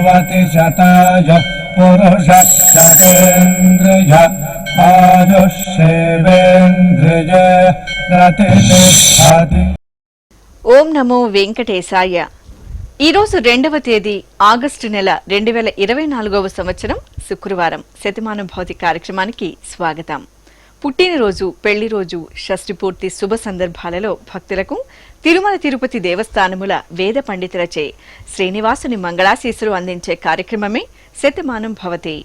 जीवति शताय पुरुष शतेन्द्रिय आयुष्येवेन्द्रिय प्रतिष्ठति। ఓం నమో వెంకటేశాయ. ఈరోజు 2వ తేదీ ఆగస్టు నెల 2024వ సంవత్సరం శుక్రవారం. శతమానం భౌతి కార్యక్రమానికి స్వాగతం. పుట్టినరోజు, పెళ్లిరోజు, షష్ఠి పూర్తి శుభ సందర్భాలలో భక్తులకు తిరుమల తిరుపతి దేవస్థానముల వేద పండితులచే శ్రీనివాసుని మంగళాశీస్సులు అందించే కార్యక్రమమే శతమానం భవతి.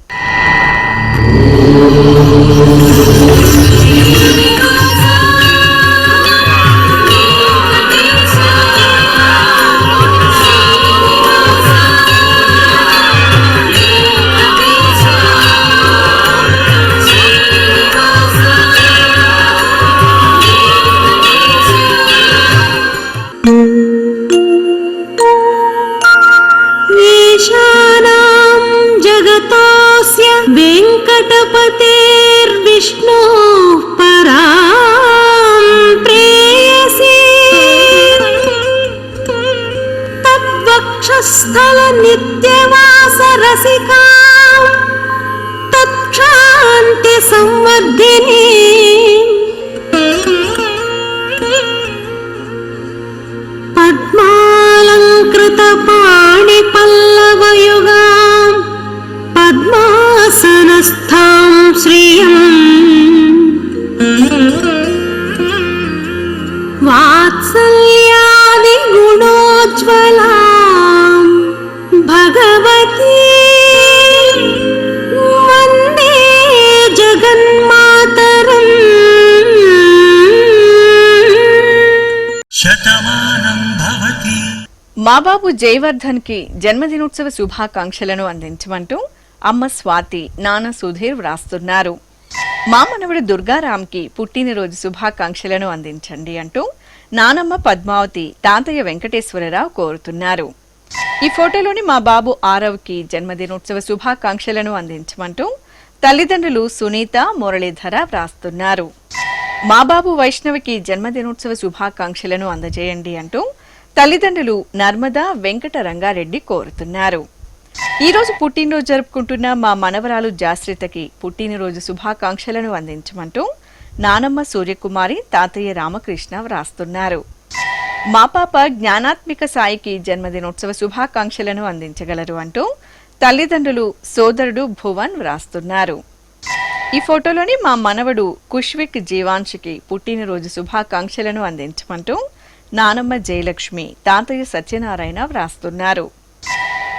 वेंकटपतेर्विष्णु परां प्रेयसी तद्वक्षस्थल नित्यवास रसिकां तत्क्षान्ति संवर्धिनी पद्मालंकृत पाणि पल्लवयुगां पद्मासनस्थां श्रियम् वात्सल्यादि गुणोज्ज्वलां भगवती वन्दे जगन्मातरम्। శతమానం భవతి. మా బాబు జయవర్ధన్ కి జన్మదినోత్సవ శుభాకాంక్షలను అందించమంటూ అమ్మ స్వాతి, నాన్న సుధీర్ వ్రాస్తున్నారు. మా మనవడు దుర్గారాంకి పుట్టినరోజు శుభాకాంక్షలను అందించండి అంటూ నానమ్మ పద్మావతి, తాతయ్య వెంకటేశ్వరరావు కోరుతున్నారు. ఈ ఫోటోలోని మా బాబు ఆరవ్కి జన్మదినోత్సవ శుభాకాంక్షలను అందించమంటూ తల్లిదండ్రులు సునీత, మురళీధర వ్రాస్తున్నారు. మా బాబు వైష్ణవికి జన్మదినోత్సవ శుభాకాంక్షలను అందజేయండి అంటూ తల్లిదండ్రులు నర్మదా, వెంకట రంగారెడ్డి కోరుతున్నారు. ఈ రోజు పుట్టినరోజు జరుపుకుంటున్న మా మనవరాలు జాశ్రితకి పుట్టినరోజు శుభాకాంక్షలను అందించమంటూ నానమ్మ సూర్యకుమారి, తాతయ్య రామకృష్ణ వ్రాస్తున్నారు. మా పాప జ్ఞానాత్మిక సాయికి జన్మదినోత్సవ శుభాకాంక్షలను అందించగలరు అంటూ తల్లిదండ్రులు సోదరుడు భువన్ వ్రాస్తున్నారు. ఈ ఫోటోలోని మా మనవడు కుష్విక్ జీవాంశికి పుట్టినరోజు శుభాకాంక్షలను అందించమంటూ నానమ్మ జయలక్ష్మి, తాతయ్య సత్యనారాయణ వ్రాస్తున్నారు.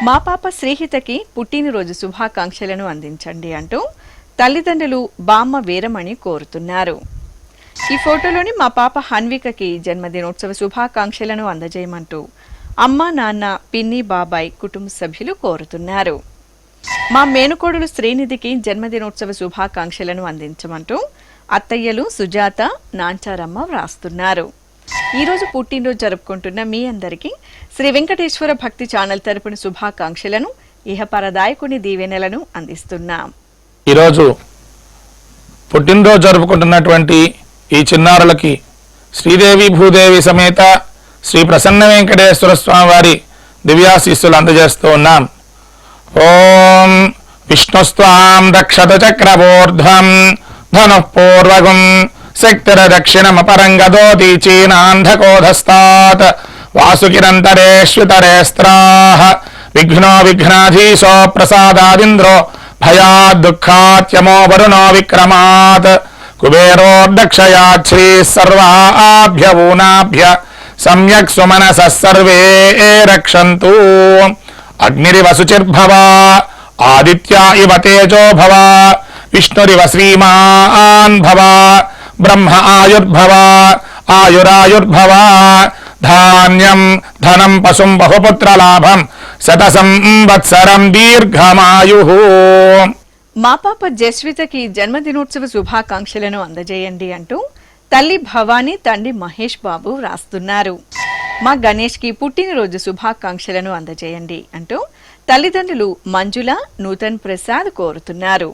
మా పాప శ్రీహితకి పుట్టినరోజు శుభాకాంక్షలను అందించండి అంటూ తల్లిదండ్రులు బామ్మ వీరమణి కోరుతున్నారు. ఈ ఫోటోలోని మా పాప హన్వికకి జన్మదినోత్సవ శుభాకాంక్షలను అందజేయమంటూ అమ్మ, నాన్న, పిన్ని, బాబాయ్ కుటుంబ సభ్యులు కోరుతున్నారు. మా మేనుకోడలు శ్రీనిధికి జన్మదినోత్సవ శుభాకాంక్షలను అందించమంటూ అత్తయ్యలు సుజాత, నాంచారమ్మ వ్రాస్తున్నారు. ఈరోజు పుట్టినరోజు జరుపుకుంటున్న మీ అందరికీ శ్రీ వెంకటేశ్వర భక్తి ఛానల్ తరపున శుభాకాంక్షలను, ఇహపరదాయకుని దీవెనలను అందిస్తున్నాం. ఈరోజు పుట్టినరోజు జరుపుకుంటున్నటువంటి ఈ చిన్నారులకి శ్రీదేవి భూదేవి సమేత శ్రీ ప్రసన్న వెంకటేశ్వర స్వామి వారి దివ్యాశీస్సులు అందజేస్తూ ఉన్నాం. ఓం విష్ణుస్వాం రక్షత చక్రవోర్ధ్వం ధనుః పూర్వగం శక్తిర దక్షిణమపరంగదోతి చీనాంధకోధస్తాత్ వాసుకిరంతరేష్వితరేస్త్రాః విఘ్నో విఘ్నాధీశో ప్రసాదాదింద్రో భయాద్దుఃఖాత్యమో వరుణో విక్రమాత్ కుబేరోర్దక్షయాత్ శ్రీః సర్వాభ్యవూనాభ్య సమ్యక్ సుమనసః సర్వే రక్షन्तు. అగ్నిరివ శుచిర్భవ ఆదిత్య ఇవ తేజో భవ విష్ణురివ శ్రీమాన్ భవ బ్రహ్మ ఆయుర్భవ ఆయురాయుర్భవ ధాన్యం ధనం పశుం బహుపుత్రలాభం శత సంవత్సరం దీర్ఘమాయుః. మా పాప జస్వితకి జన్మదినోత్సవ శుభాకాంక్షలను అందజేయండి అంటూ తల్లి భవానీ, తండ్రి మహేష్ బాబు వ్రాస్తున్నారు. మా గణేష్ కి పుట్టినరోజు శుభాకాంక్షలను అందజేయండి అంటూ తల్లిదండ్రులు మంజుల, నూతన్ ప్రసాద్ కోరుతున్నారు.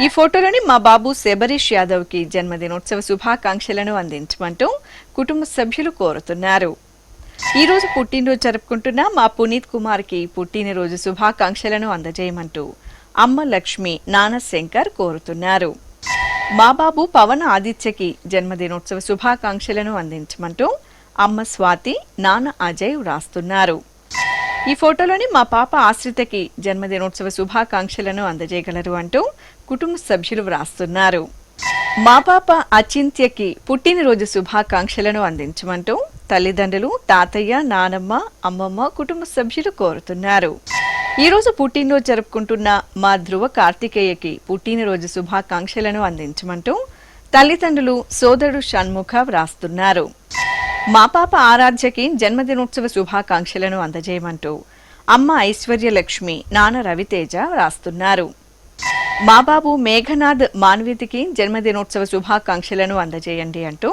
ఈ ఫోటోలోని మా బాబు శబరీష్ యాదవ్ కి జన్మదినోత్సవ శుభాకాంక్షలను అందించమంటూ కుటుంబ సభ్యులు కోరుతున్నారు. ఈ రోజు పుట్టినరోజు జరుపుకుంటున్న మా పునీత్ కుమార్కి పుట్టినరోజు శుభాకాంక్షలను అందజేయమంటూ అమ్మ లక్ష్మి నాన్న శంకర్ కోరుతున్నారు. మా బాబు పవన్ ఆదిత్యకి జన్మదినోత్సవ శుభాకాంక్షలను అందించమంటూ అమ్మ స్వాతి నాన్న అజయ్ వ్రాస్తున్నారు. ఈ ఫోటోలోని మా పాప ఆశ్రితకి జన్మదినోత్సవ శుభాకాంక్షలను అందజేయగలరు అంటూ కుటుంబ సభ్యులు వ్రాస్తున్నారు. మా పాప అచింత్యకి పుట్టినరోజు శుభాకాంక్షలను అందించమంటూ తల్లిదండ్రులు తాతయ్య నానమ్మ అమ్మమ్మ కుటుంబ సభ్యులు కోరుతున్నారు. ఈ రోజు పుట్టినరోజు జరుపుకుంటున్న మా ధ్రువ కార్తికేయకి పుట్టినరోజు శుభాకాంక్షలను అందించమంటూ తల్లిదండ్రులు సోదరుడు షణ్ముఖ వ్రాస్తున్నారు. మా పాప ఆరాధ్యకి జన్మదినోత్సవ శుభాకాంక్షలను అందజేయమంటూ అమ్మ ఐశ్వర్యలక్ష్మి నాన్న రవితేజ వ్రాస్తున్నారు. మా బాబు మేఘనాథ్ మాన్వితికి జన్మదినోత్సవ శుభాకాంక్షలను అందజేయండి అంటూ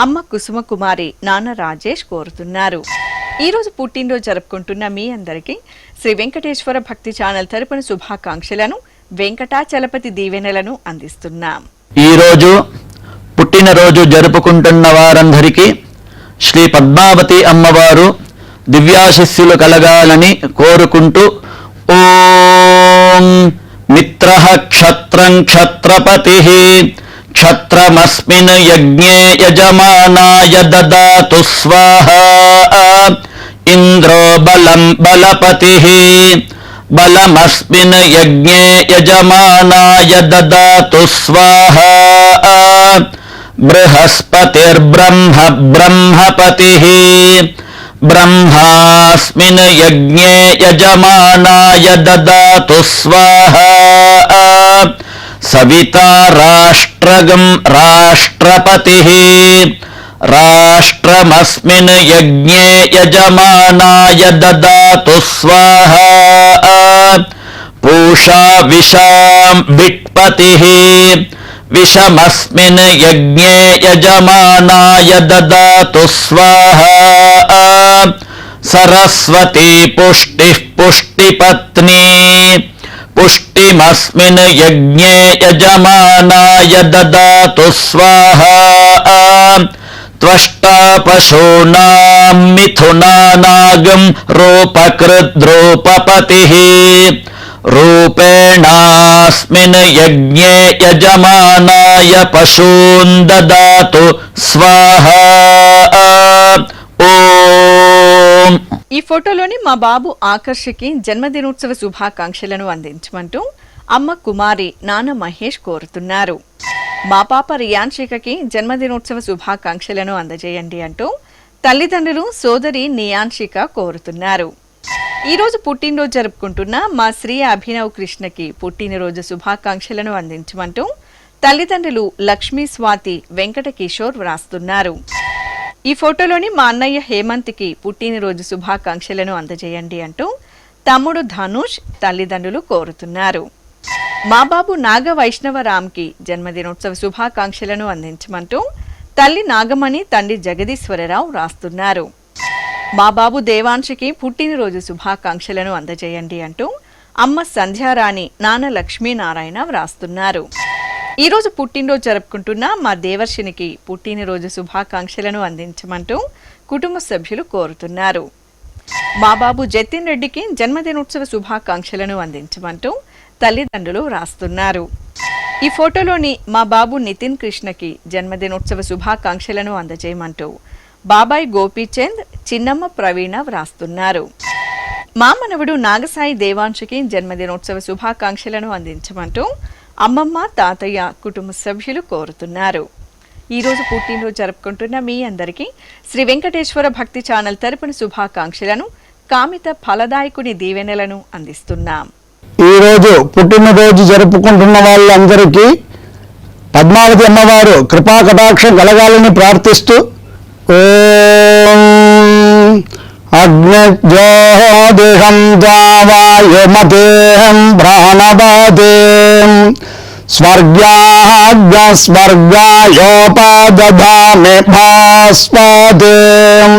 అమ్మ కుసుమ కుమారి నాన్న రాజేష్ కోరుతున్నారు. ఈ రోజు పుట్టినరోజు జరుపుకుంటున్న మీ అందరికీ శ్రీ వెంకటేశ్వర భక్తి ఛానల్ తరపున శుభాకాంక్షలను వెంకటాచలపతి దీవెనలను అందిస్తున్నాం. ఈ రోజు పుట్టినరోజు జరుపుకుంటున్న వారందరికీ శ్రీ పద్మావతి అమ్మవారు దివ్యాశిస్సులు కలగాలని కోరుకుంటూ ఓం మిత్రః క్షత్రం క్షత్రపతిః క్షత్రమస్మిన్ యజ్ఞే యజమానాయ దదాతు స్వాహా ఇంద్రో బలం బలపతిః బలమస్మిన్ యజ్ఞే యజమానాయ దదాతు స్వాహా బృహస్పతిర్బ్రహ్మ బ్రహ్మపతిః బ్రహ్మాస్మిన్ యజ్ఞే యజమానాయ దదాతు స్వాహా సవితా రాష్ట్రగం రాష్ట్రపతిః రాష్ట్రమస్మిన్ యజ్ఞే యజమానాయ దదాతు స్వాహా పూషా విషాం విట్పతిః విషమస్మిన్ యజ్ఞే యజమానాయ దదాతు స్వాహా సరస్వతీ పుష్టిః పుష్టిపత్నీ పుష్టిమస్మిన్ యజ్ఞే యజమానాయ దదాతు స్వాహా త్వష్టా పశూనాం మిథునానాగం రూపకృద్రూపపతిః రూపేణాస్మిన్ యజ్ఞే యజమానాయ పశూన్ దదాతు స్వాహా ఓం. ఈ ఫోటోలోని మా బాబు ఆకర్షకి జన్మదినోత్సవ శుభాకాంక్షలను అందించమంటూ అమ్మ కుమారి నాన్న మహేష్ కోరుతున్నారు. మా పాప రియాన్షికకి జన్మదినోత్సవ శుభాకాంక్షలను అందజేయండి అంటూ తల్లిదండ్రులు సోదరి నియాన్షిక కోరుతున్నారు. ఈ రోజు పుట్టినరోజు జరుపుకుంటున్న మా శ్రీ అభినవ్ కృష్ణకి పుట్టినరోజు శుభాకాంక్షలను అందించమంటూ తల్లిదండ్రులు లక్ష్మీ స్వాతి వెంకట కిషోర్ వ్రాస్తున్నారు. ఈ ఫోటోలోని మా అన్నయ్య హేమంత్కి పుట్టినరోజు శుభాకాంక్షలను అందజేయండి అంటూ తమ్ముడు ధనుష్ తల్లిదండ్రులు కోరుతున్నారు. మా బాబు నాగ వైష్ణవరామ్కి జన్మదినోత్సవ శుభాకాంక్షలను అందించమంటూ తల్లి నాగమణి తండ్రి జగదీశ్వరరావు రాస్తున్నారు. మా బాబు దేవాంశకి పుట్టినరోజు శుభాకాంక్షలను అందజేయండి అంటూ అమ్మ సంధ్యారాణి నాన్న లక్ష్మీనారాయణ వ్రాస్తున్నారు. ఈ రోజు పుట్టినరోజు జరుపుకుంటున్న మా దేవర్షినికి పుట్టినరోజు శుభాకాంక్షలను అందించమంటూ కుటుంబ సభ్యులు కోరుతున్నారు. మా బాబు జతిన్ రెడ్డికి జన్మదినోత్సవ శుభాకాంక్షలను అందించమంటూ తల్లిదండ్రులు రాస్తున్నారు. ఈ ఫోటోలోని మా బాబు నితిన్ కృష్ణకి జన్మదినోత్సవ శుభాకాంక్షలను అందజేయమంటూ బాబాయ్ గోపీచంద్ చిన్నమ్మ ప్రవీణ వ్రాస్తున్నారు. మా మనవడు నాగసాయి దేవాంశుకి జన్మదినోత్సవ శుభాకాంక్షలను అందించమంటూ అమ్మమ్మ తాతయ్య కుటుంబ సభ్యులు కోరుతున్నారు. ఈ రోజు పుట్టినరోజు జరుపుకుంటున్న మీ అందరికీ శ్రీ వెంకటేశ్వర భక్తి ఛానల్ తరపున శుభాకాంక్షలను కామిత ఫలదాయకుని దీవెనలను అందిస్తున్నాం. ఈరోజు పుట్టినరోజు జరుపుకుంటున్న వాళ్ళందరికీ పద్మావతి అమ్మవారు కృపా కటాక్షం కలగాలని ప్రార్థిస్తూ ఓం అగ్నిజ్యోతిషం దావాయమతేహం ప్రాణవతేం స్వర్గాయోపదధామి భాస్వతేం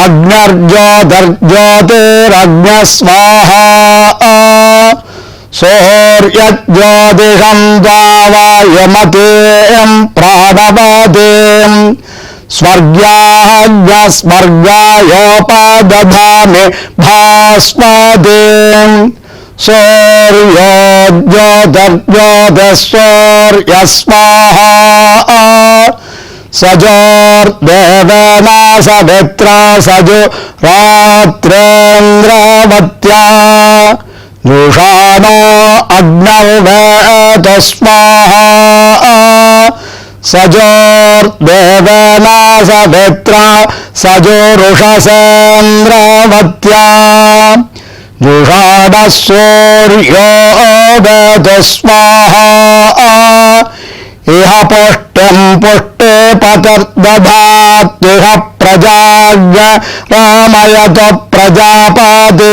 అగ్నిర్జ్యోతిర్జ్యోతిరగ్నిస్వాహా సూర్యజ్యోతిషం దావాయమతేం ప్రాణవతేం స్వర్గాయోపదధామి భాస్వతీం సూర్యోద్యోతర్యోదస్సూర్యస్వాహా సజోర్దేవేనా సవిత్రా సజు రాత్రేంద్రవత్యా జుషానో అగ్నౌవేత స్వాహా సజోర్దేవేనా సవిత్రా సజురుషసేంద్రవత్యా జుషాణ సూర్యోవేత స్వాహా ఇహ పుష్టిం పుష్టే పతర్దధాత్తిహ ప్రజాజ్ఞ రామయత ప్రజాపతి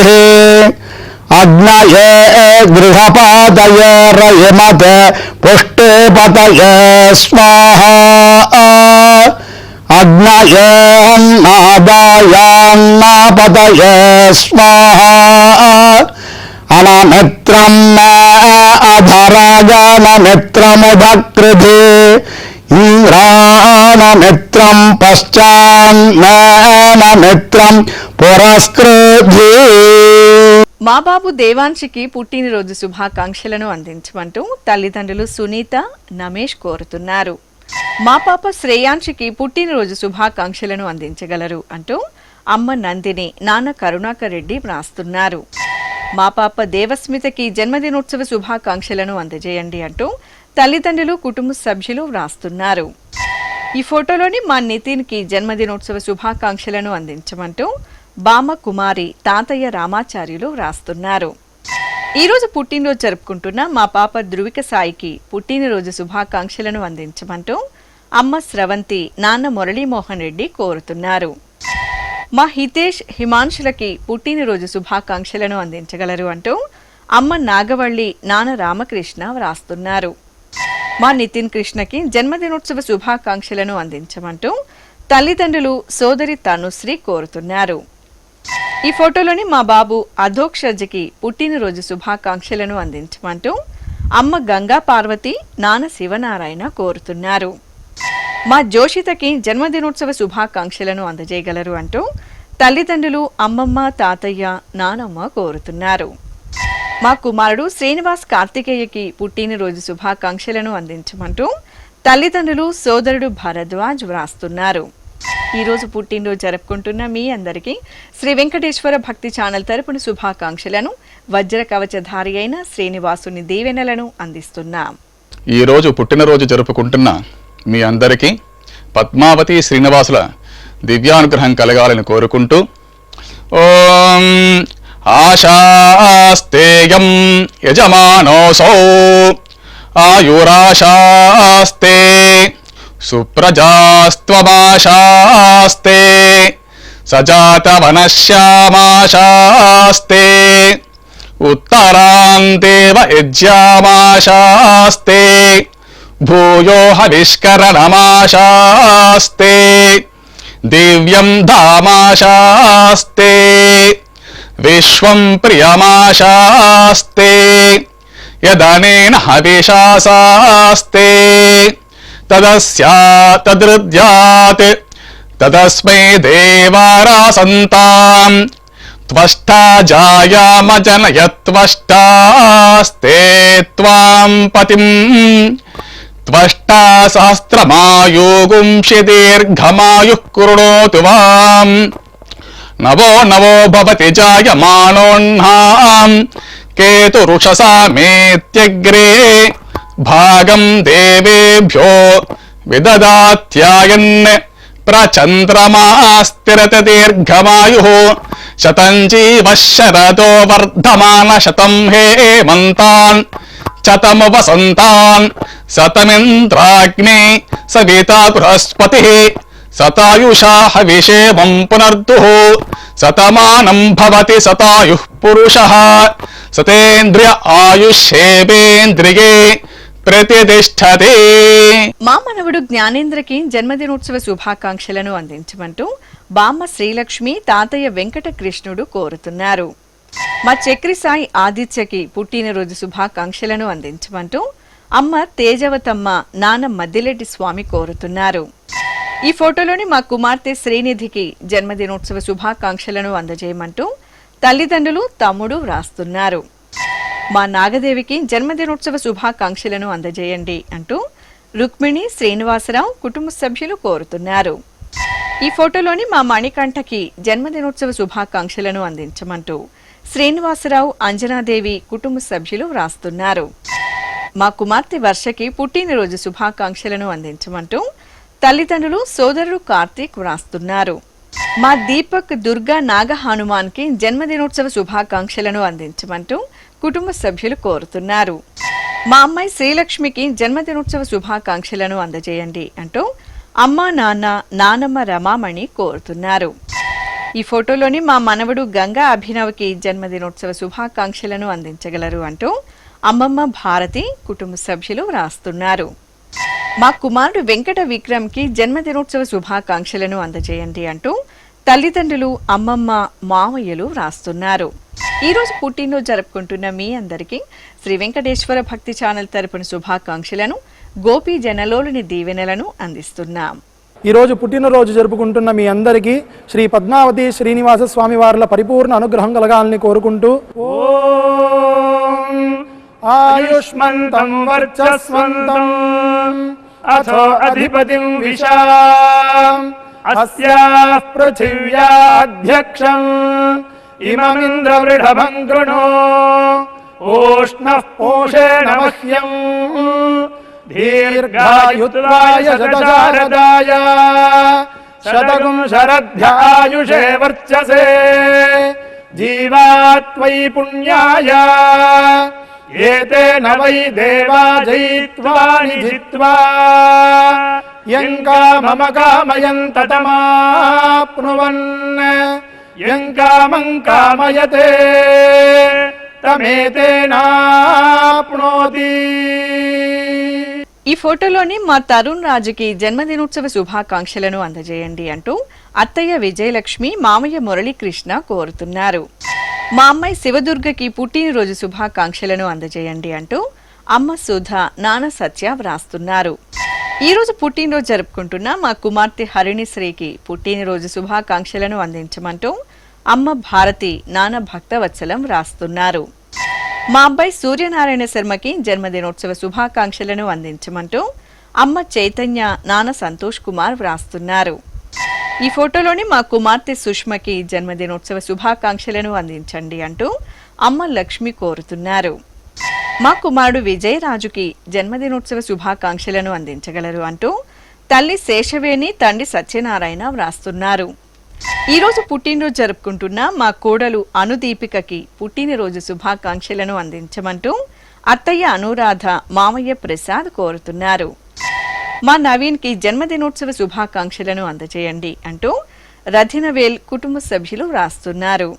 అగ్నయే గృహపాతయే రయమతే పుష్టే పతయే స్వాహా అగ్నయే నాదాయాన్నపతయే స్వాహా అనమిత్రం మే అధరాజనమిత్రముదకృధి ఇంద్రాణమిత్రం పశ్చాన్నమిత్రం పురస్కృధి. మా బాబు దేవాంశికి పుట్టినరోజు శుభాకాంక్షలను అందించమంటూ తల్లిదండ్రులు సునీత, నమేష్ కోరుతున్నారు. మా పాప శ్రేయాంశికి పుట్టినరోజు శుభాకాంక్షలను అందించగలరు అంటూ అమ్మ నందిని, నాన్న కరుణాకర్ రెడ్డి వ్రాస్తున్నారు. మా పాప దేవస్మితకి జన్మదినోత్సవ శుభాకాంక్షలను అందజేయండి అంటూ తల్లిదండ్రులు, కుటుంబ సభ్యులు వ్రాస్తున్నారు. ఈ ఫోటోలోని మా నితిన్కి జన్మదినోత్సవ శుభాకాంక్షలను అందించమంటూ బామ కుమారి, తాతయ్య రామాచార్యులు వ్రాస్తున్నారు. ఈరోజు పుట్టినరోజు జరుపుకుంటున్న మా పాప ధృవిక సాయికి పుట్టినరోజు శుభాకాంక్షలను అందించమంటూ అమ్మ స్రవంతి, నాన్న మురళీమోహన్ రెడ్డి కోరుతున్నారు. మా హితేష్, హిమాంశులకి పుట్టినరోజు శుభాకాంక్షలను అందించగలరు అంటూ అమ్మ నాగవల్లి, నాన్న రామకృష్ణ వ్రాస్తున్నారు. మా నితిన్ కృష్ణకి జన్మదినోత్సవ శుభాకాంక్షలను అందించమంటూ తల్లిదండ్రులు, సోదరి తనుశ్రీ కోరుతున్నారు. ఈ ఫోటోలోని మా బాబు అధోక్షజ్కి పుట్టినరోజు శుభాకాంక్షలను అందించమంటూ అమ్మ గంగా పార్వతి, నాన్న శివనారాయణ కోరుతున్నారు. మా జోషితకి జన్మదినోత్సవ శుభాకాంక్షలను అందజేయగలరు అంటూ తల్లిదండ్రులు, అమ్మమ్మ, తాతయ్య, నానమ్మ కోరుతున్నారు. మా కుమారుడు శ్రీనివాస్ కార్తికేయకి పుట్టినరోజు శుభాకాంక్షలను అందించమంటూ తల్లిదండ్రులు, సోదరుడు భరద్వాజ్ వ్రాస్తున్నారు. ఈరోజు పుట్టినరోజు జరుపుకుంటున్న మీ అందరికీ శ్రీ వెంకటేశ్వర భక్తి ఛానల్ తరపున శుభాకాంక్షలను, వజ్ర కవచధారి అయిన శ్రీనివాసుని దీవెనలను అందిస్తున్నాం. ఈరోజు పుట్టినరోజు జరుపుకుంటున్న మీ అందరికీ పద్మావతి శ్రీనివాసుల దివ్యానుగ్రహం కలగాలని కోరుకుంటూ ఓం ఆశాస్తేయం యజమానోసౌ ఆయురాశాస్తే సుప్రజాస్త్వమాశాస్తే సజాతవనశ్యామాశాస్తే ఉత్తరాంతేవ యజ్యామాశాస్తే భూయో హవిష్కరణమాశాస్తే దివ్యం ధామాశాస్తే విశ్వం ప్రియమాశాస్తే యదనేన హవిషాసాస్తే తదస్యాతదృద్యాత్ తదస్మై దేవారాసంతాం త్వష్టా జాయామజనయత్వష్టాస్తే త్వాం పతిం త్వష్టా సహస్రమాయుగుంషి దీర్ఘమాయుః కృణోతు వాం నవో నవో భవతి జాయమానోన్హాం కేతురుషసామేత్యగ్రే భాగం దేవేభ్యో విదదాత్యాయన్ ప్రచంద్రమాస్థిరత దీర్ఘమాయుః శతం జీవ శరదో వర్ధమాన శతం హేమంతాన్ శతం వసంతాన్ శతమింద్రాగ్నే సవితా బృహస్పతిః శతాయుషా హవిషేమం పునర్దుః శతమానం భవతి శతాయుః పురుషః శతేంద్రియ ఆయుష్యేవేంద్రియే ప్రతిష్టతే. మా మనవడు జ్ఞానేంద్రకి జన్మదినోత్సవ శుభాకాంక్షలను అందించమంటూ బామ్మ శ్రీలక్ష్మి, తాతయ్య వెంకట కృష్ణుడు కోరుతున్నారు. మా చక్రి సాయి ఆదిత్యకి పుట్టినరోజు శుభాకాంక్షలను అందించమంటూ అమ్మ తేజవతమ్మ, నాన్న మద్దిలెడ్డి స్వామి కోరుతున్నారు. ఈ ఫోటోలోని మా కుమార్తె శ్రీనిధికి జన్మదినోత్సవ శుభాకాంక్షలను అందజేయమంటూ తల్లిదండ్రులు తమ్ముడు వ్రాస్తున్నారు. మా నాగదేవికి జన్మదినోత్సవ శుభాకాంక్షలను అందజేయండి అంటూ రుక్మిణి శ్రీనివాసరావు కుటుంబ సభ్యులు కోరుతున్నారు. ఈ ఫోటోలోని మా మణికంఠకి జన్మదినోత్సవ శుభాకాంక్షలను అందించమంటూ శ్రీనివాసరావు అంజనాదేవి కుటుంబ సభ్యులు వ్రాస్తున్నారు. మా కుమార్తె వర్షకి పుట్టినరోజు శుభాకాంక్షలను అందించమంటూ తల్లిదండ్రులు సోదరుడు కార్తీక్ వ్రాస్తున్నారు. మా దీపక్ దుర్గా నాగ హనుమాన్కి జన్మదినోత్సవ శుభాకాంక్షలను అందించమంటూ కుటుంబ సభ్యులు కోరుతున్నారు. మా అమ్మాయి శ్రీలక్ష్మికి జన్మదినోత్సవ శుభాకాంక్షలను అందజేయండి అంటూ అమ్మా నాన్న నానమ్మ రమామణి కోరుతున్నారు. ఈ ఫోటోలోని మా మనవడు గంగా అభినవ్కి జన్మదినోత్సవ శుభాకాంక్షలను అందించగలరు అంటూ అమ్మమ్మ భారతి కుటుంబ సభ్యులు వ్రాస్తున్నారు. మా కుమారుడు వెంకట విక్రమ్కి జన్మదినోత్సవ శుభాకాంక్షలను అందజేయండి అంటూ తల్లిదండ్రులు అమ్మమ్మ మామయ్యలు వ్రాస్తున్నారు. ఈరోజు పుట్టినరోజు జరుపుకుంటున్న మీ అందరికీ శ్రీ వెంకటేశ్వర భక్తి ఛానల్ తరపున శుభాకాంక్షలను గోపీ జనలోని దీవెనలను అందిస్తున్నాం. ఈరోజు పుట్టినరోజు జరుపుకుంటున్న మీ అందరికీ శ్రీ పద్మావతి శ్రీనివాస స్వామి వార్ల పరిపూర్ణ అనుగ్రహం కలగాలని కోరుకుంటూ ఓం ఆయుష్మంతం వర్చస్వంతం అథో అధిపతిం విశాం అస్యాః పృథివ్యాధ్యక్షం ఇమమింద్రవృఢభం కృణో ఓష్ణః పోషేణ మహ్యం దీర్ఘాయుత్వాయ శతశారదాయ శతగుం శరధ్యాయుషే వర్చసే జీవాత్వై పుణ్యాయ ఏతేన వై దేవా జయిత్వాని జిత్వా యం కామమ కామయం తతమాప్నువన్ యం కామం కామయతే తమేతేనాప్నోతి. ఈ ఫోటోలోని మా తరుణ్ రాజుకి జన్మదినోత్సవ శుభాకాంక్షలను అందజేయండి అంటూ అత్తయ్య విజయలక్ష్మి మామయ్య మురళీకృష్ణ కోరుతున్నారు. మా అమ్మాయి శివదుర్గకి పుట్టినరోజు శుభాకాంక్షలను అందజేయండి అంటూ అమ్మ సుధ నాన్న సత్య వ్రాస్తున్నారు. ఈరోజు పుట్టినరోజు జరుపుకుంటున్న మా కుమార్తె హరిణిశ్రీకి పుట్టినరోజు శుభాకాంక్షలను అందించమంటూ అమ్మ భారతి నాన్న భక్తవత్సలం వ్రాస్తున్నారు. మా అబ్బాయి సూర్యనారాయణ శర్మకి జన్మదినోత్సవ శుభాకాంక్షలను అందించమంటూ అమ్మ చైతన్య నాన్న సంతోష్ కుమార్ వ్రాస్తున్నారు. ఈ ఫోటోలోని మా కుమార్తె సుష్మకి జన్మదినోత్సవ శుభాకాంక్షలను అందించండి అంటూ అమ్మ లక్ష్మి కోరుతున్నారు. మా కుమారుడు విజయరాజుకి జన్మదినోత్సవ శుభాకాంక్షలను అందించగలరు అంటూ తల్లి శేషవేణి తండ్రి సత్యనారాయణ వ్రాస్తున్నారు. ఈరోజు పుట్టినరోజు జరుపుకుంటున్న మా కోడలు అనుదీపికకి పుట్టినరోజు శుభాకాంక్షలను అందించమంటూ అత్తయ్య అనురాధ మామయ్య ప్రసాద్ కోరుతున్నారు. మా నవీన్కి జన్మదినోత్సవ శుభాకాంక్షలను అందజేయండి అంటూ రథినవేల్ కుటుంబ సభ్యులు వ్రాస్తున్నారు.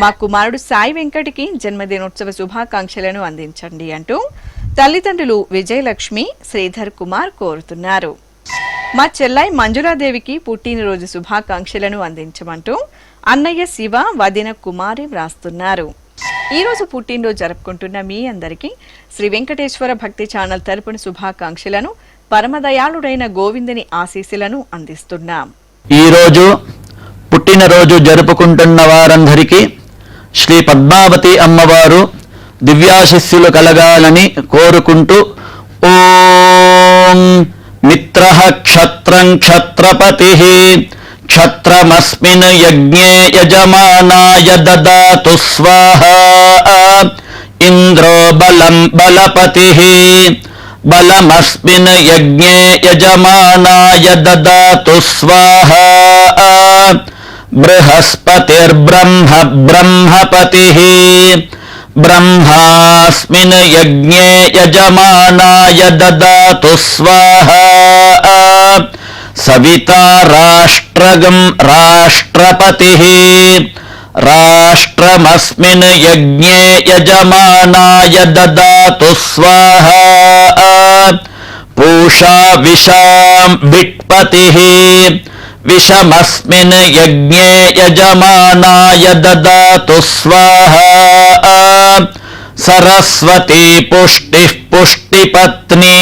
మా కుమారుడు సాయి వెంకటికి జన్మదినోత్సవ శుభాకాంక్షలను అందించండి అంటూ తల్లిదండ్రులు విజయలక్ష్మి శ్రీధర్ కుమార్ కోరుతున్నారు. మా చెల్లాయి మంజులాదేవికి పుట్టినరోజు శుభాకాంక్షలను అందించమంటూ అన్నయ్య శివ వదిన కుమారి వ్రాస్తున్నారు. ఈరోజు పుట్టినరోజు జరుపుకుంటున్న మీ అందరికీ శ్రీ వెంకటేశ్వర భక్తి ఛానల్ తరపున శుభాకాంక్షలను పరమదయాళుడైన గోవిందుని ఆశీస్సులను అందిస్తున్నాం. ఈరోజు పుట్టినరోజు జరుపుకుంటున్న వారందరికీ శ్రీ పద్మావతి అమ్మవారు దివ్యాశిస్సులు కలగాలని కోరుకుంటూ ఓం మిత్రః క్షత్రం క్షత్రపతిః క్షత్రమస్మిన్ యజ్ఞే యజమానాయ దదాతు స్వాహా ఇంద్రో బలం బలపతిః బలమస్మిన్ యజ్ఞే యజమానాయ దదాతు స్వాహా బృహస్పతిర్బ్రహ్మ బ్రహ్మపతిః బ్రహ్మాస్మిన్ యజ్ఞే యజమానాయ దదాతు స్వాహా సవితా రాష్ట్రగం రాష్ట్రపతిః రాష్ట్రమస్మిన్ యజ్ఞే యజమానాయ దదాతు స్వాహా పూషా విషాం విట్పతిః విషమస్మిన్ యజ్ఞే యజమానాయ దదాతు స్వాహా సరస్వతీ పుష్టిః పుష్టిపత్నీ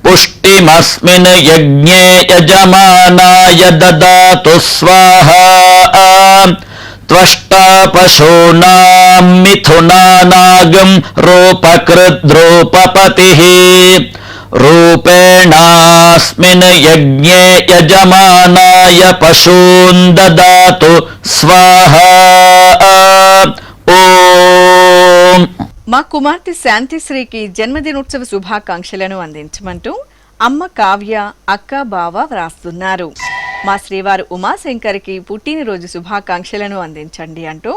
పుష్టిమస్మిన్ యజ్ఞే యజమానాయ దదాతు స్వాహా త్వష్టా పశూనాం మిథునానాగం రూపకృద్రూపపతిః రూపేణాస్మిన్ యజ్ఞే యజమానాయ పశూన్ దదాతు స్వాహా. ఓం. మా కుమార్తె శాంతిశ్రీకి జన్మదినోత్సవ శుభాకాంక్షలను అందించమంటూ అమ్మ కావ్య, అక్క, బావ వ్రాస్తున్నారు. మా శ్రీవారు ఉమాశంకర్కి పుట్టినరోజు శుభాకాంక్షలను అందించండి అంటూ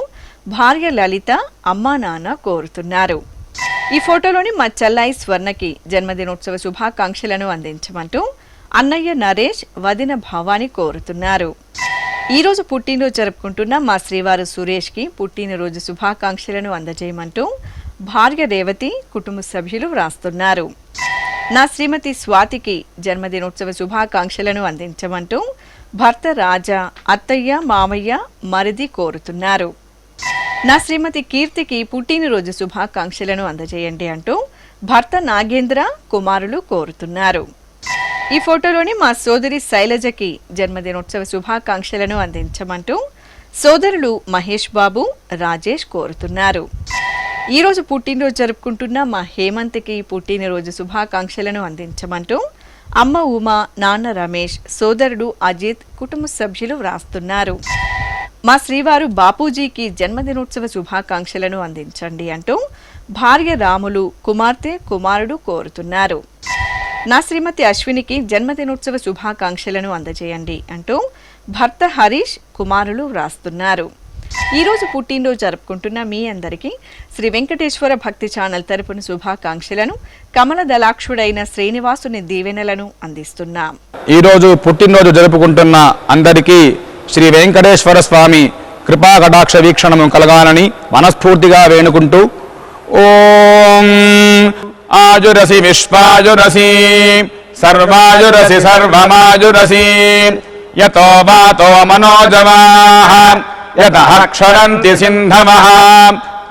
భార్య లలిత, అమ్మా నాన్న కోరుతున్నారు. ఈ ఫోటోలోని మా చెల్లాయి స్వర్ణకి జన్మదినోత్సవ శుభాకాంక్షలను అందించమంటూ అన్నయ్య నరేష్, వదిన భవాని కోరుతున్నారు. ఈరోజు పుట్టినరోజు జరుపుకుంటున్న మా శ్రీవారు సురేష్కి పుట్టినరోజు శుభాకాంక్షలను అందజేయమంటూ భార్య రేవతి, కుటుంబ సభ్యులు వ్రాస్తున్నారు. నా శ్రీమతి స్వాతికి జన్మదినోత్సవ శుభాకాంక్షలను అందించమంటూ భర్త రాజా, అత్తయ్య, మామయ్య, మరిది కోరుతున్నారు. నా శ్రీమతి కీర్తికి పుట్టినరోజు శుభాకాంక్షలను అందజేయండి అంటూ భర్త నాగేంద్ర, కుమారులు కోరుతున్నారు. ఈ ఫోటోలోని మా సోదరి శైలజకి జన్మదినోత్సవ శుభాకాంక్షలను అందించమంటూ సోదరులు మహేష్ బాబు, రాజేష్ కోరుతున్నారు. ఈరోజు పుట్టినరోజు జరుపుకుంటున్న మా హేమంత్కి పుట్టినరోజు శుభాకాంక్షలను అందించమంటూ అమ్మ ఉమా, నాన్న రమేష్, సోదరుడు అజిత్, కుటుంబ సభ్యులు వ్రాస్తున్నారు. మా శ్రీవారు బాపూజీకి జన్మదినోత్సవ శుభాకాంక్షలను అందించండి అంటూ భార్య రాములు, కుమార్తె, కుమారుడు కోరుతున్నారు. నా శ్రీమతి అశ్వినికి జన్మదినోత్సవ శుభాకాంక్షలను అందజేయండి అంటూ భర్త హరీష్, కుమారులు వ్రాస్తున్నారు. ఈరోజు పుట్టినరోజు జరుపుకుంటున్న మీ అందరికీ శ్రీ వెంకటేశ్వర భక్తి ఛానల్ తరపున శుభాకాంక్షలను, కమల దళాక్షుడైన శ్రీనివాసుని దీవెనలను అందిస్తున్నాం. ఈరోజు పుట్టినరోజు జరుపుకుంటున్న అందరికీ శ్రీ వెంకటేశ్వర స్వామి కృపా కటాక్ష వీక్షణము కలగాలని మనస్ఫూర్తిగా వేణుకుంటూ ఓం ఆజురసి విశ్వాజురసి సర్వాజురసి సర్వమాజురసి యతో వాతో మనోజవాః యతః క్షరంతి సింధవః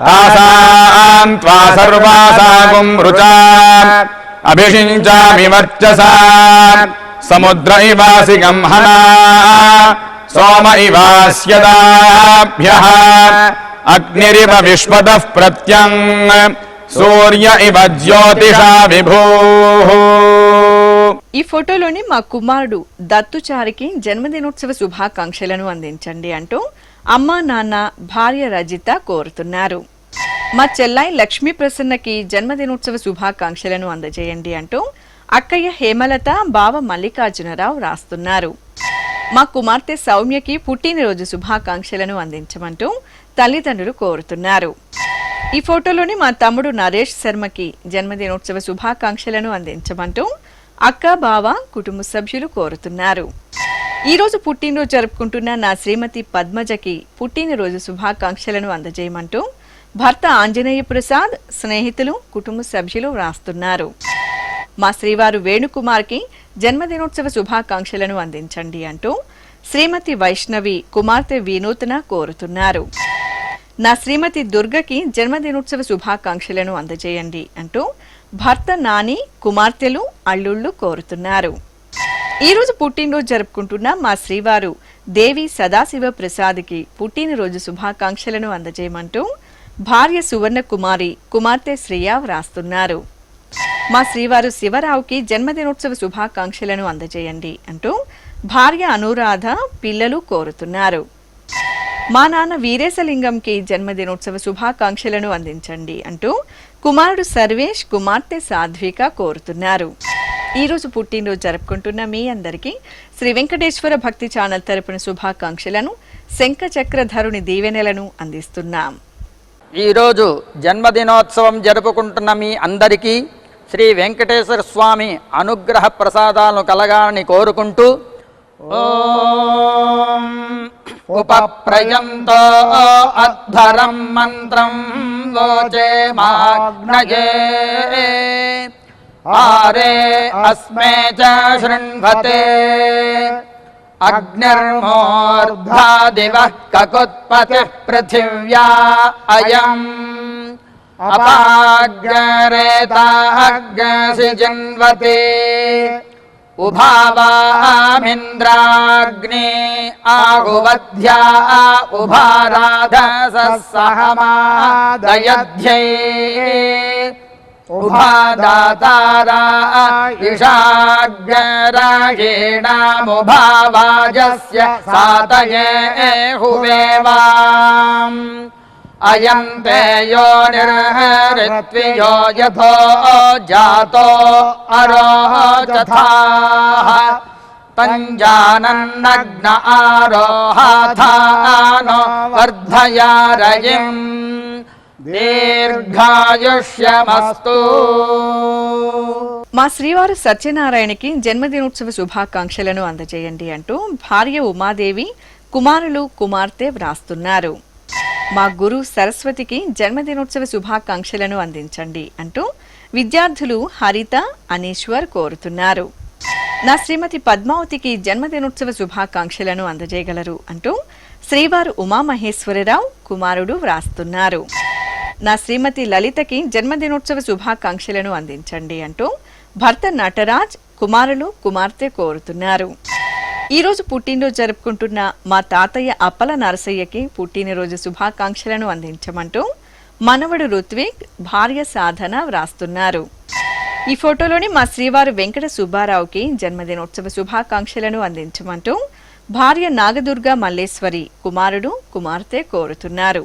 తాసాం త్వా సర్వాసాగుం రుచాం అభిషించామి వర్చసా సముద్ర ఇవాసి గంహనా సోమ ఇవాస్యదాభ్యః అగ్నిరివ విశ్వతః ప్రత్యం సూర్య ఇవ జ్యోతిషా విభూః. ఈ ఫోటోలోని మా కుమారుడు దత్తుచారికి జన్మదినోత్సవ శుభాకాంక్షలను అందించండి అంటూ అమ్మా, నాన్న, భార్య రజిత కోరుతున్నారు. మా చెల్లాయి లక్ష్మీ ప్రసన్నకి జన్మదినోత్సవ శుభాకాంక్షలను అందజేయండి అంటూ అక్కయ్య హేమలత, బావ మల్లికార్జునరావు రాస్తున్నారు. మా కుమార్తె సౌమ్యకి పుట్టినరోజు శుభాకాంక్షలను అందించమంటూ తల్లిదండ్రులు కోరుతున్నారు. ఈ ఫోటోలోని మా తమ్ముడు నరేష్ శర్మకి జన్మదినోత్సవ శుభాకాంక్షలను అందించమంటూ అక్క, బావ, కుటుంబ సభ్యులు కోరుతున్నారు. ఈరోజు పుట్టినరోజు జరుపుకుంటున్న నా శ్రీమతి పద్మజకి పుట్టినరోజు శుభాకాంక్షలను అందజేయమంటూ భర్త ఆంజనేయ ప్రసాద్, స్నేహితులు, కుటుంబ సభ్యులు వ్రాస్తున్నారు. మా శ్రీవారు వేణుకుమార్కి జన్మదినోత్సవ శుభాకాంక్షలను అందించండి అంటూ శ్రీమతి వైష్ణవి, కుమార్తె వినూత్న కోరుతున్నారు. నా శ్రీమతి దుర్గకి జన్మదినోత్సవ శుభాకాంక్షలను అందజేయండి అంటూ భర్త నాని, కుమార్తెలు, అల్లుళ్ళు కోరుతున్నారు. ఈరోజు పుట్టినరోజు జరుపుకుంటున్న మా శ్రీవారు దేవి సదాశివ ప్రసాద్కి పుట్టినరోజు శుభాకాంక్షలను అందజేయమంటూ భార్య సువర్ణ కుమారి, కుమార్తె శ్రియ వ్రాస్తున్నారు. మా శ్రీవారు శివరావుకి జన్మదినోత్సవ శుభాకాంక్షలను అందజేయండి అంటూ భార్య అనురాధ, పిల్లలు కోరుతున్నారు. మా నాన్న వీరేశలింగంకి జన్మదినోత్సవ శుభాకాంక్షలను అందించండి అంటూ కుమారుడు సర్వేష్, కుమార్తె సాధ్విక కోరుతున్నారు. ఈరోజు పుట్టినరోజు జరుపుకుంటున్న మీ అందరికీ శ్రీ వెంకటేశ్వర భక్తి ఛానల్ తరపున శుభాకాంక్షలను, శంఖ చక్రధరుని దీవెనలను అందిస్తున్నాం. ఈరోజు జన్మదినోత్సవం జరుపుకుంటున్న మీ అందరికీ శ్రీ వెంకటేశ్వర స్వామి అనుగ్రహ ప్రసాదాలను కలగాలని కోరుకుంటూ ఓం ఉపప్రయంతో అధ్వరం మంత్రం లోచే మాగ్నయే ఆరే అస్మే చ శృణ్వతే అగ్నిర్మూర్ధ్వా దివః కకుత్పతిః పృథివ్యా అయం अपाग्रेताग्रसि जिन्वते उभावामिन्द्राग्ने आहुवध्या उभाराधसः सहमादयध्यै उभादातारा इषाग्रायेणामुभावाजस्य सातये हुवेवाम् अयन्ते यो निर्हरित्वियो यथो जातो अरोचथाः तञ्जानन्नग्न आरोहाथानो वर्धया रयिम् దీర్ఘాయుష్యమస్తు. మా శ్రీవారు సత్యనారాయణకి జన్మదినోత్సవ శుభాకాంక్షలను అందజేయండి అంటూ భార్య ఉమాదేవి కుమారులు కుమార్తె వ్రాస్తున్నారు. మా గురు సరస్వతికి జన్మదినోత్సవ శుభాకాంక్షలను అందించండి అంటూ విద్యార్థులు హరిత అనీశ్వర్ కోరుతున్నారు. నా శ్రీమతి పద్మావతికి జన్మదినోత్సవ శుభాకాంక్షలను అందజేయగలరు అంటూ శ్రీవారు ఉమామహేశ్వరరావు కుమారుడు వ్రాస్తున్నారు. నా శ్రీమతి లలితకి జన్మదినోత్సవ శుభాకాంక్షలను అందించండి అంటూ భర్త నటరాజ్ కుమారులు కుమార్తె కోరుతున్నారు. ఈరోజు పుట్టినరోజు జరుపుకుంటున్న మా తాతయ్య అప్పల నరసయ్యకి పుట్టినరోజు శుభాకాంక్షలను అందించమంటూ మనవడు ఋత్విక్ భార్య సాధన వ్రాస్తున్నారు. ఈ ఫోటోలోని మా శ్రీవారు వెంకట సుబ్బారావుకి జన్మదినోత్సవ శుభాకాంక్షలను అందించమంటూ భార్య నాగదుర్గ మల్లేశ్వరి కుమారుడు కుమార్తె కోరుతున్నారు.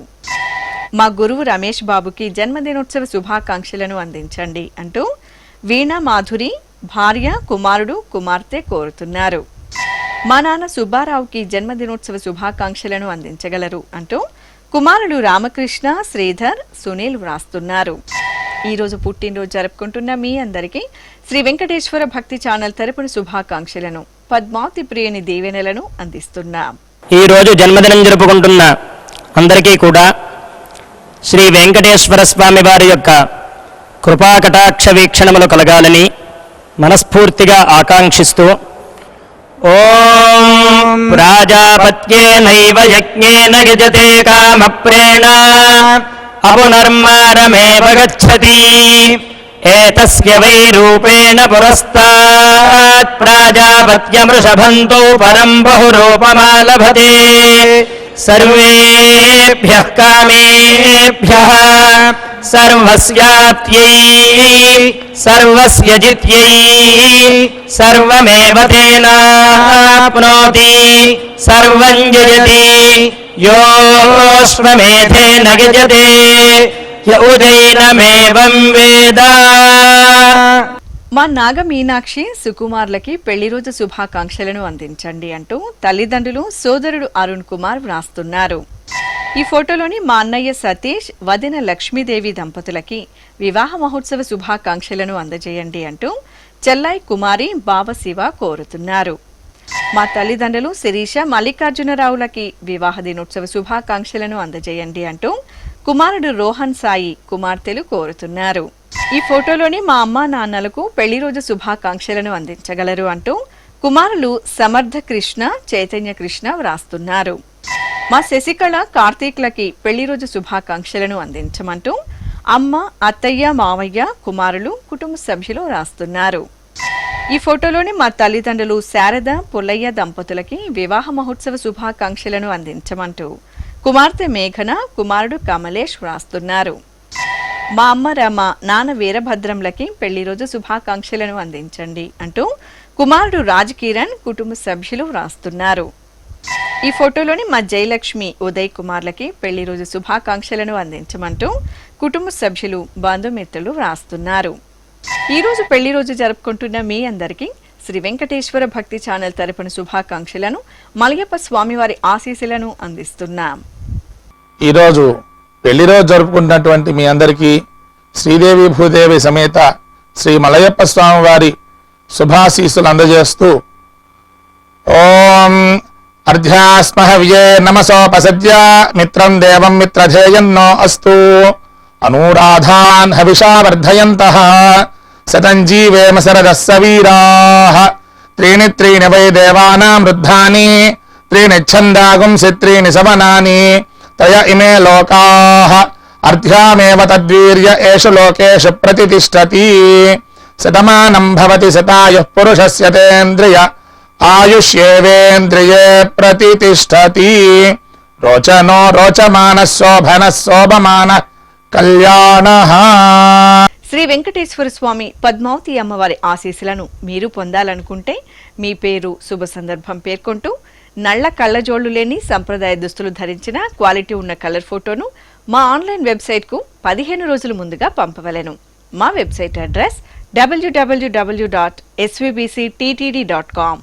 మా గురువు రమేష్ బాబుకి జన్మదినోత్సవ శుభాకాంక్షలను అందించండి అంటూ వీణా మాధురి భార్య కుమారుడు కుమార్తె కోరుతున్నారు. మా నాన్న సుబ్బారావుకి జన్మదినోత్సవ శుభాకాంక్షలను అందించగలరు అంటూ కుమారుడు రామకృష్ణ శ్రీధర్ సునీల్ వ్రాస్తున్నారు. ఈరోజు పుట్టినరోజు జరుపుకుంటున్న మీ అందరికీ శ్రీ వెంకటేశ్వర భక్తి ఛానల్ తరపున శుభాకాంక్షలను పద్మావతి ప్రియని దీవెనలను అందిస్తున్నాం. ఈరోజు జన్మదినం జరుపుకుంటున్న అందరికీ కూడా శ్రీ వెంకటేశ్వర స్వామి వారి యొక్క కృపాకటాక్ష వీక్షణములు కలగాలని మనస్ఫూర్తిగా ఆకాంక్షిస్తూ ఓం ప్రాజాపత్యేనైవ యజ్ఞేన యజతే కామప్రేణ అపునర్మారమేవ గచ్చతి ఏతస్య వై రూపేణ పురస్తాత్ ప్రాజాపత్యమృషభంతో పరం బహురూపమాలభతే సర్వేభ్యః కామేభ్యః సర్వస్యాప్త్యై సర్వస్య జిత్యై సర్వమేవ తేనాప్నోతి సర్వం జయతి యోష్వమేధేన గజతే య ఉదైనమేవం వేద. మా నాగ మీనాక్షి సుకుమార్లకి పెళ్లి రోజు శుభాకాంక్షలను అందించండి అంటూ తల్లిదండ్రులు సోదరుడు అరుణ్ కుమార్ వ్రాస్తున్నారు. ఈ ఫోటోలోని మా అన్నయ్య సతీష్ వదిన లక్ష్మీదేవి దంపతులకి వివాహ మహోత్సవ శుభాకాంక్షలను అందజేయండి అంటూ చెల్లాయి కుమారి బావ శివ కోరుతున్నారు. మా తల్లిదండ్రులు శిరీష మల్లికార్జునరావులకి వివాహ దినోత్సవ శుభాకాంక్షలను అందజేయండి అంటూ కుమారుడు రోహన్ సాయి కుమార్తెలు కోరుతున్నారు. ఈ ఫోటోలోని మా అమ్మా నాన్నలకు పెళ్లి రోజు శుభాకాంక్షలను అందించగలరు అంటూ కుమారులు సమర్థ కృష్ణ చైతన్య కృష్ణ వ్రాస్తున్నారు. మా శశికళ కార్తీక్లకి పెళ్లి రోజు శుభాకాంక్షలను అందించమంటూ అమ్మ అత్తయ్య మావయ్య కుమారులు కుటుంబ సభ్యులు వ్రాస్తున్నారు. ఈ ఫోటోలోని మా తల్లిదండ్రులు శారద పుల్లయ్య దంపతులకి వివాహ మహోత్సవ శుభాకాంక్షలను అందించమంటూ కుమార్తె మేఘన కుమారుడు కమలేష్ వ్రాస్తున్నారు. మా అమ్మ రమ నాన్న వీరభద్రంలకి పెళ్లి రోజు శుభాకాంక్షలను అందించండి అంటూ కుమారుడు రాజ్ కిరణ్ కుటుంబ సభ్యులు వ్రాస్తున్నారు. ఈ ఫోటోలోని మా జయలక్ష్మి ఉదయ్ కుమార్లకి పెళ్లి రోజు శుభాకాంక్షలను అందించమంటూ కుటుంబ సభ్యులు బంధుమిత్రులు వ్రాస్తున్నారు. ఈ రోజు పెళ్లి రోజు జరుపుకుంటున్న మీ అందరికీ శ్రీ వెంకటేశ్వర భక్తి ఛానల్ తరపున శుభాకాంక్షలను మలయప్ప స్వామివారి ఆశీస్సులను అందిస్తున్నాం. ఈరోజు పెళ్లి రోజు జరుపుకున్నటువంటి మీ అందరికీ శ్రీదేవి భూదేవి సమేత శ్రీ మలయప్ప స్వామి వారి శుభాశీస్సులు అందజేస్తూ ఓం అర్ధ్యాస్మహ విజే నమసోపసద్య మిత్రం దేవం మిత్రధేయన్నో అస్తు అనూరాధాన్ హవిషా వర్ధయంతః శతం జీవేమ శరదః సవీరాః త్రీణి త్రీణి వై దేవానాం వృద్ధాని త్రీణి ఛందాగుంసి త్రీణి సవనాని త్రయ ఇమే లోకాః అర్ధ్యామేవ తద్వీర్య ఏషు లోకేషు ప్రతిష్టతి. శతమానం భవతి శతాయుః పురుషస్య తేంద్రియ ఆయుష్యేవేంద్రియే ప్రతిష్టతి. రోచనో రోచమాన శోభన శోభమాన కళ్యాణ. శ్రీ వెంకటేశ్వర స్వామి పద్మావతి అమ్మవారి ఆశీస్సులను మీరు పొందాలనుకుంటే మీ పేరు, శుభ సందర్భం పేర్కొంటూ నల్ల కళ్ళజోళ్లు లేని సంప్రదాయ దుస్తులు ధరించిన క్వాలిటీ ఉన్న కలర్ ఫోటోను మా ఆన్లైన్ వెబ్సైట్కు 15 రోజుల ముందుగా పంపవలెను. మా వెబ్సైట్ అడ్రస్ www.svbcttd.com.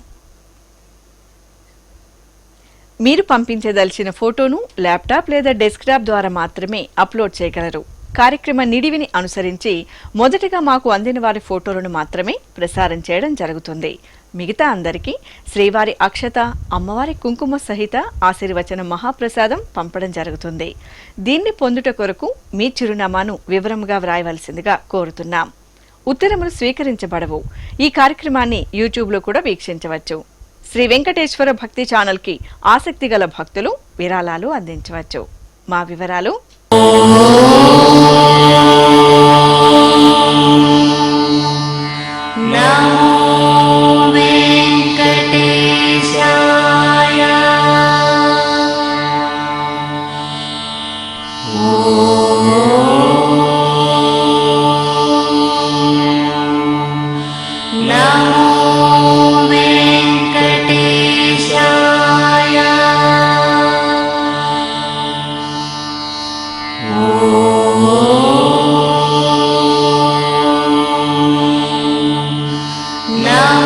మీరు పంపించదలిచిన ఫోటోను ల్యాప్టాప్ లేదా డెస్క్టాప్ ద్వారా మాత్రమే అప్లోడ్ చేయగలరు. కార్యక్రమ నిడివిని అనుసరించి మొదటగా మాకు అందిన వారి ఫోటోలను మాత్రమే ప్రసారం చేయడం జరుగుతుంది. మిగతా అందరికీ శ్రీవారి అక్షత, అమ్మవారి కుంకుమ సహిత ఆశీర్వచన మహాప్రసాదం పంపడం జరుగుతుంది. దీన్ని పొందుట కొరకు మీ చిరునామాను వివరంగా వ్రాయవలసిందిగా కోరుతున్నాం. ఉత్తరములు స్వీకరించబడవు. ఈ కార్యక్రమాన్ని యూట్యూబ్లో కూడా వీక్షించవచ్చు. శ్రీ వెంకటేశ్వర భక్తి ఛానల్కి ఆసక్తి గల భక్తులు విరాళాలు అందించవచ్చు. మా వివరాలు: నమో